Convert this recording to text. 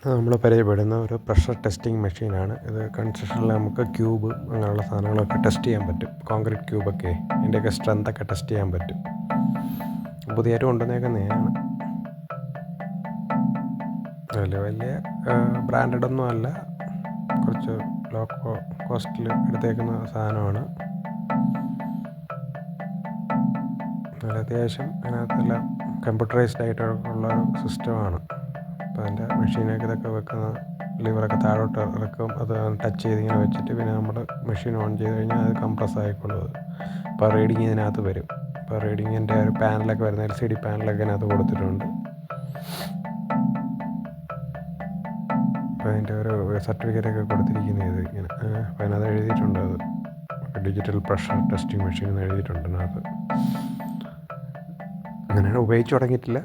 നമ്മൾ പരിചയപ്പെടുന്ന ഒരു pressure testing മെഷീനാണ് ഇത്. കൺസ്ട്രക്ഷനിൽ നമുക്ക് ക്യൂബ് അങ്ങനെയുള്ള സാധനങ്ങളൊക്കെ ടെസ്റ്റ് ചെയ്യാൻ പറ്റും. കോൺക്രീറ്റ് ക്യൂബൊക്കെ അതിൻ്റെയൊക്കെ സ്ട്രെങ്തൊക്കെ ടെസ്റ്റ് ചെയ്യാൻ പറ്റും. പുതിയതായിട്ട് കൊണ്ടുവന്നേക്കുന്നതാണ്. വലിയ ബ്രാൻഡഡൊന്നും അല്ല, കുറച്ച് ലോ കോസ്റ്റിൽ എടുത്തേക്കുന്ന സാധനമാണ്. നല്ല അത്യാവശ്യം അതിനകത്തെല്ലാം കമ്പ്യൂട്ടറൈസ്ഡ് ആയിട്ടുള്ള സിസ്റ്റമാണ്. അപ്പോൾ അതിൻ്റെ മെഷീനൊക്കെ ഇതൊക്കെ വെക്കുന്ന ലിവറൊക്കെ താഴോട്ട് ഇറക്കും. അത് ടച്ച് ചെയ്ത് ഇങ്ങനെ വെച്ചിട്ട് പിന്നെ നമ്മൾ മെഷീൻ ഓൺ ചെയ്ത് കഴിഞ്ഞാൽ അത് കംപ്രസ് ആയിക്കോളും. അത് അപ്പോൾ റീഡിങ് ഇതിനകത്ത് വരും. ഇപ്പോൾ റീഡിങ്ങിൻ്റെ ഒരു പാനലൊക്കെ വരുന്ന LCD പാനലൊക്കെ അതിനകത്ത് കൊടുത്തിട്ടുണ്ട്. അപ്പോൾ അതിൻ്റെ ഒരു സർട്ടിഫിക്കറ്റൊക്കെ കൊടുത്തിരിക്കുന്നത് ഇങ്ങനെ. അപ്പോൾ അതിനകത്ത് എഴുതിയിട്ടുണ്ട്, അത് ഡിജിറ്റൽ പ്രഷർ ടെസ്റ്റിംഗ് മെഷീൻ എന്ന് എഴുതിയിട്ടുണ്ട് അതിനകത്ത്. അങ്ങനെയാണ് ഉപയോഗിച്ച് തുടങ്ങിയിട്ടില്ല.